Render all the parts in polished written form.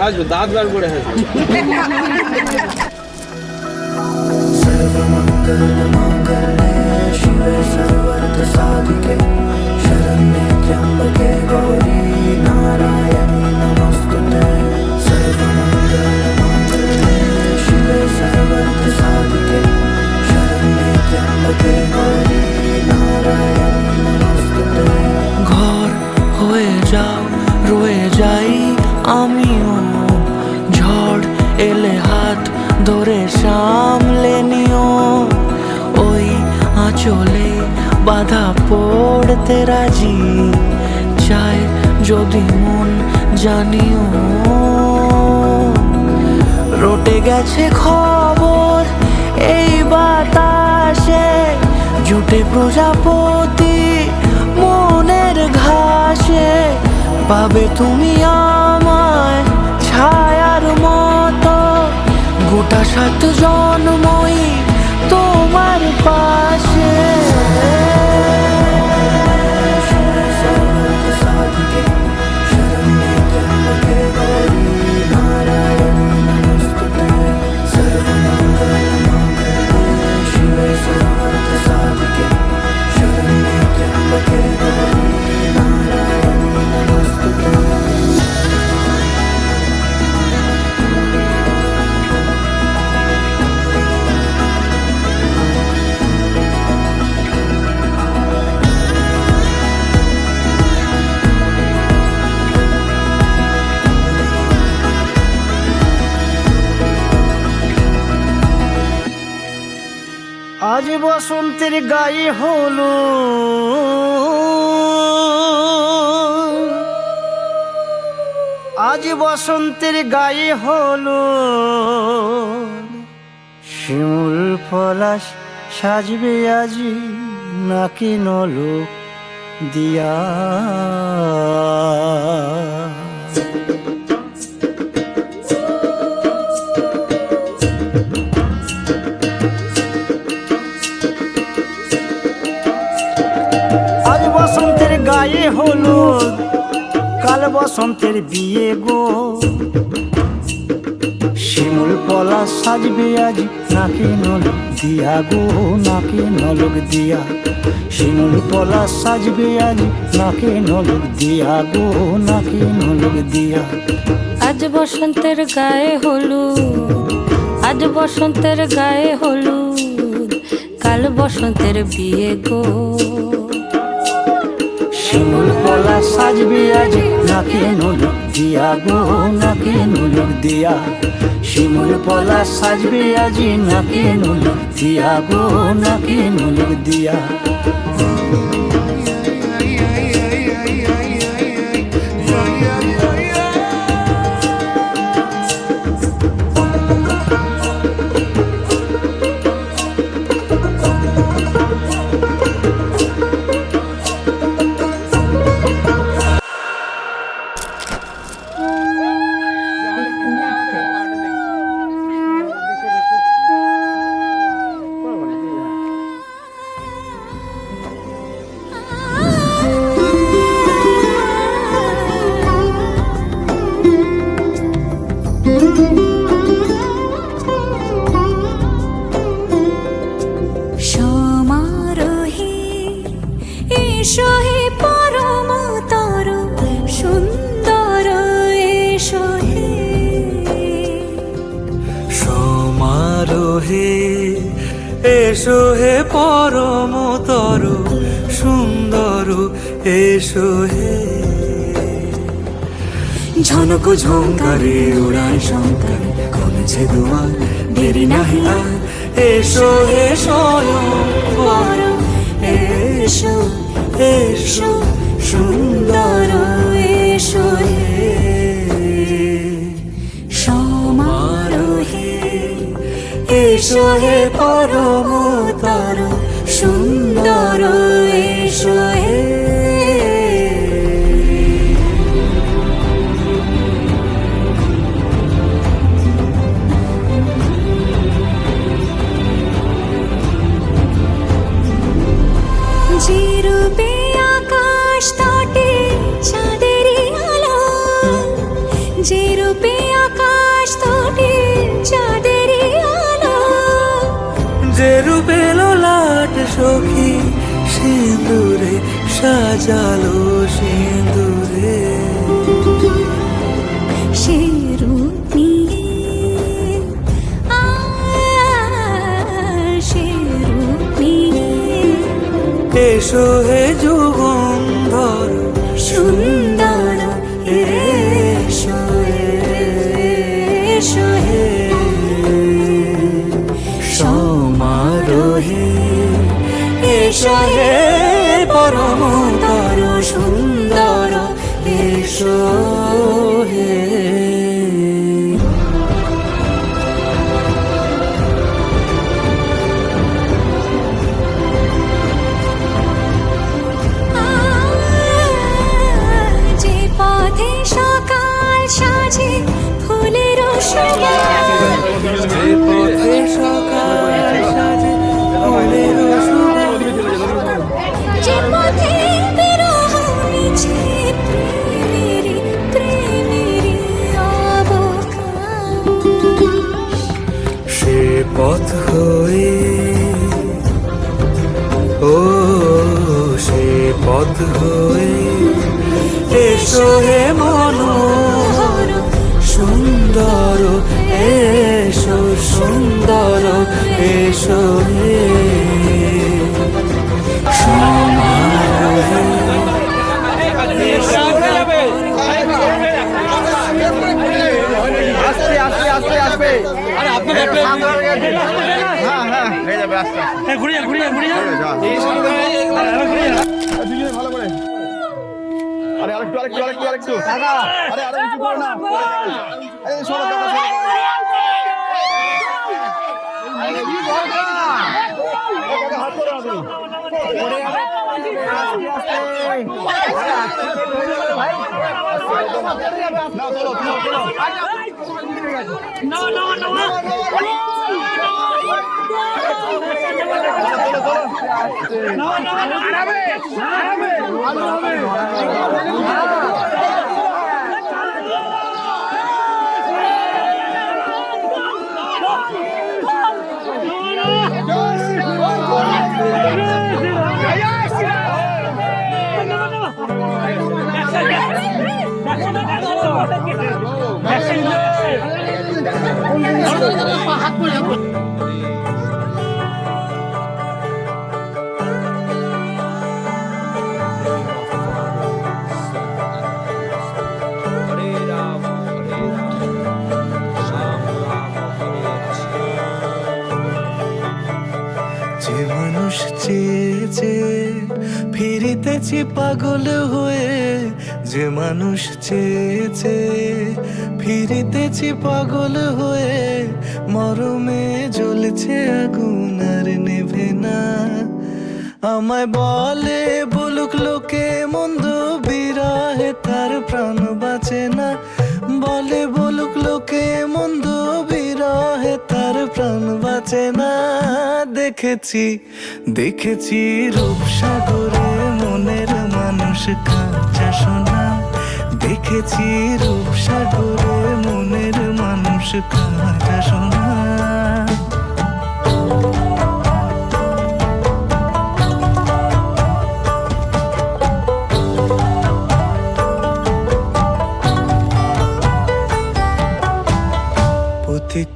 হাসবো, দাঁত বার করে হাসবো। शिवे सर्वार्थ साधिके शरण्ये त्र्यंबके गौरी नारायणी नमोस्तुते सर्वमंगलमांगल्ये शिवे सर्वार्थ साधिके शरण्ये त्र्यंबके गौरी नारायणी नमोस्तुते। ঘর হয়ে যাও রয়ে যাই আমিও, ঝড় এলে হাত ধরে সামলে নিও, ওই আঁচলে বাধা পড়তে রাজি, চাই যদি মন জানিও। রটে গেছে খবর এই বাতাসে, জুটে প্রজাপতি মনের ঘাসে, পাবে তুমি আমায় ছায়ার মতো, গোটা 7 জন্মই তোমার পাশে। আজ বসন্তের গায়ে হলো, আজ বসন্তের গায়ে হলো, শিমুল পলাশ সাজবে আজি নাকি নলক দিয়া। বসন্তের গায়ে হলো, কাল বসন্তের বিয়ে গো, শিমুল পলাশ সাজবে আজ নাকি নলক দিয়া গো, নাকি নলক দিয়া। শিমুল পলাশ সাজবে আজ নাকি নলক দিয়া গো, নাকি নলক দিয়া। আজ বসন্তের গায়ে হলুদ, আজ বসন্তের গায়ে হলুদ, কাল বসন্তের বিয়ে গো। শিমুল পলাশ সাজবে আজ নাকি নলক দিয়া গো, নাকি নলক দিয়া। শিমুল পলাশ সাজবে আজ নাকি নলক দিয়া গো, নাকি নলক দিয়া। এসো হে পরম তর সুন্দর, এসো হে সমারোহে, এসো হে পরম তর সুন্দর, এসো হে। ঝনক ঝঙ্কারে উড়ায় শঙ্কর, খুলছে দুয়ার দেরি নাহি আর, এসো হে স্বয়ং এসো, এসো সুন্দর, এসো হে সমারোহে। এসো হে পরম তর সুন্দর, এসো হে। যে রূপে আকাশ তটে চাঁদেরই আলো, যে রূপে সিঁদুরে সাজালো সিঁদুরে সে রূপ নিয়ে সে রূপ নিয়ে এসো হে যুগন্ধর সুন্দর এসো এসো হে সমারোহে এসো হে পরমতর সুন্দর এসো হে যে পথে সকাল সাজে ফুলের সুবাস যে পথে সকাল সাজে ফুলের সুবাস যে পথে বিরহ মিছে প্রেমেরই প্রেমেরই অবকাশ সে পথ হয়ে ও সে পথ হয়ে এসো হে মনোহর সুন্দর এসো সুন্দর এসো হে সমারোহে আস্তে আস্তে আস্তে আস্তে আরে আপনি হ্যাঁ হ্যাঁ হয়ে যাবে আস্তে আস্তে ঘুরিয়ে ঘুরিয়ে ঘুরিয়ে ভালো করে আরে আরেকটু আরেকটু আরেকটু আরেকটু আরে আরে কিছু করো না আরে সরো কাকা সরো আরে কি করো না কাকা হাত করো আপনি না চলো চলো চলো যে মানুষ চেয়েছে ফিরিতেছি পাগল হয়ে যে মানুষ চেয়েছে ফিরিতেছি পাগল হয়ে মরমে জ্বলছে আগুন আর নেভে না আমায় বলে বলুক লোকে মন্দ বিরহে তার প্রাণ বাঁচে না বলে বলুক লোকে মন্দ বিরহে তার প্রাণ বাঁচে না দেখেছি দেখেছি রূপসাগরে মনের মানুষ কাঁচা সোনা দেখেছি রূপসাগরে মনের মানুষ কাঁচা সোনা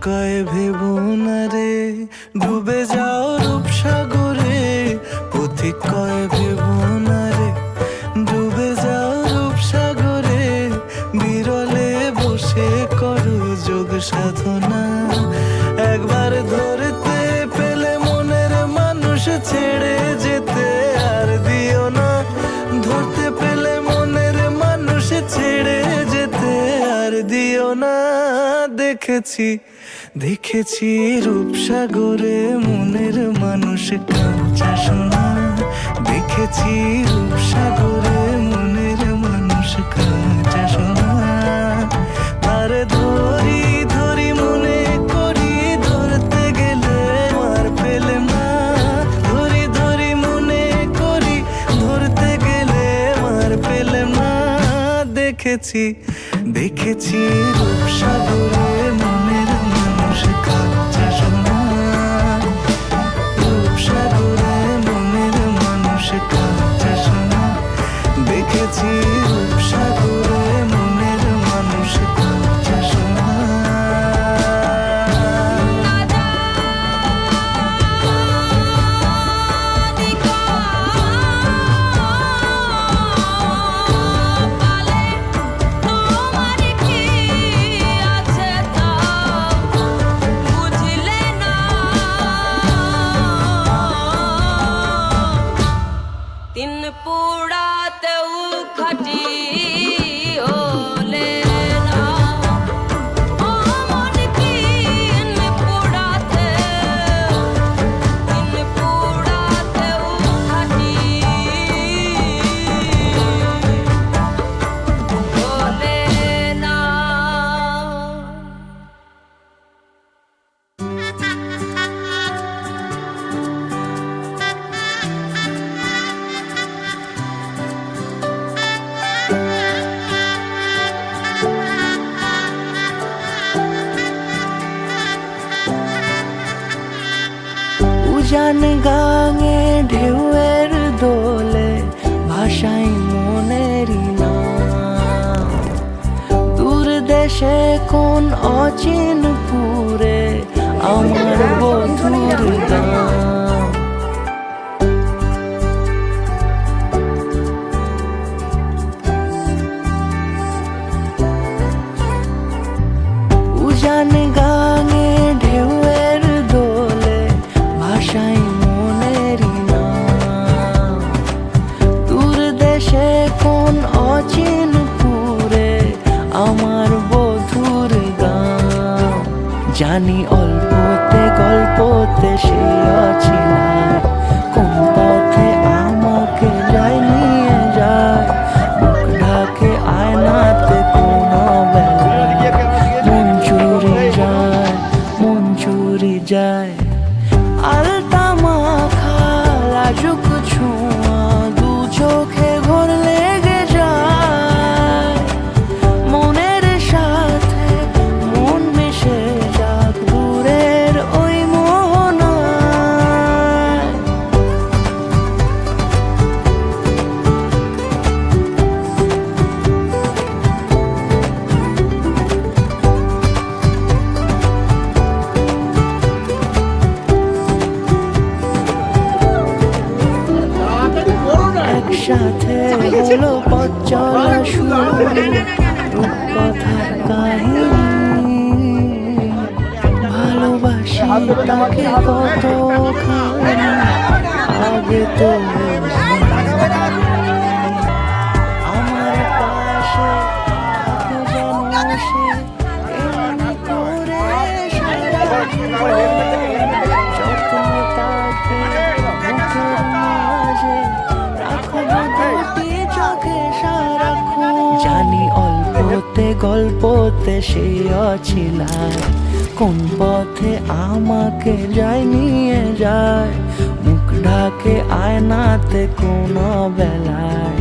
কয় ভেবো না রে ডুবে যাও রূপসাগরে পথিক কয় ভেবো না রে ডুবে যাও রূপসাগরে বিরলে বসে করো যোগ সাধনা একবার ধরতে পেলে মনের মানুষ ছেড়ে যেতে আর দিও না ধরতে পেলে মনের মানুষ ছেড়ে যেতে আর দিও না দেখেছি দেখেছি রূপসাগরে মনের মানুষ কাঁচা সোনা দেখেছি রূপসাগরে মনের মানুষ কাঁচা সোনা তার ধরি ধরি মনে করি ধরতে গেলে আর পেলে না ধরি ধরি মনে করি ধরতে গেলে আর পেলে না দেখেছি দেখেছি রূপসাগরে মনের মানুষ কাঁচা সোনা রূপসাগরে মনের মানুষ উজান গাঙে ঢেউয়ের দোলে ভাষাই মনেরই নাম। দূর দেশে কোন অচিন পুরে আমার বধুর গান। উজান গাঙে ঢেউয়ের দোলে ভাষাই মনেরই নাম। দূর দেশে কোন অচিন পুরে আমার বধুর গান। জানি অল্পতে গল্পতে সে অচিনায় কোন পথে আমাকে যায় নিয়ে যায়। মুখ ঢাকে আয়নাতে কোন বেলায় মন চুরি যায়, মন চুরি যায়। আলতা মাখা লাজুক ছোঁয়া দু চোখে ঘোর লেগে যায়। মনের সাথে মন মিশে যাক দূরের ওই মোহনায়। একসাথে হলো পথ চলা শুরু, রূপকথার কাহিনী। ভালোবাসি তাকে কতখানি আগে তো বুঝিনি। আমার পাশে থাকে যেন সে এমনি করে সারা জীবন। যত্ন তাকে মুখের মাঝে রাখব দুটি চোখে সারাক্ষণ। জানি অল্পতে গল্পতে সে অছিলায় কোন পথে আমাকে যায় নিয়ে যায়। মুখ ঢাকে আয়নাতে কোন বেলায়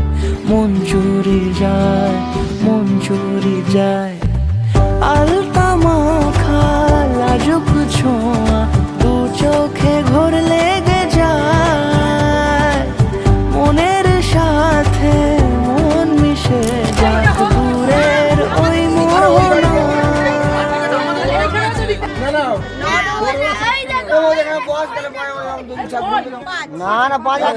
মন চুরি যায়, মন চুরি যায়। আলতা মাখা লাজুক ছোঁয়া দু চোখে ঘোর লেগে যায়। মনের সাথে মন মিশে যায় দূরের ওই মোহনায়। না না 5,000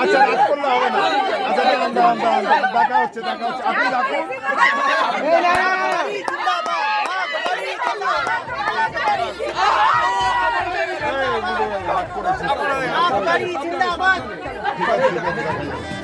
আচ্ছা রাগ করলে হবে না। আচ্ছা দেখা হচ্ছে আপনি রাখুন। ঠিক আছে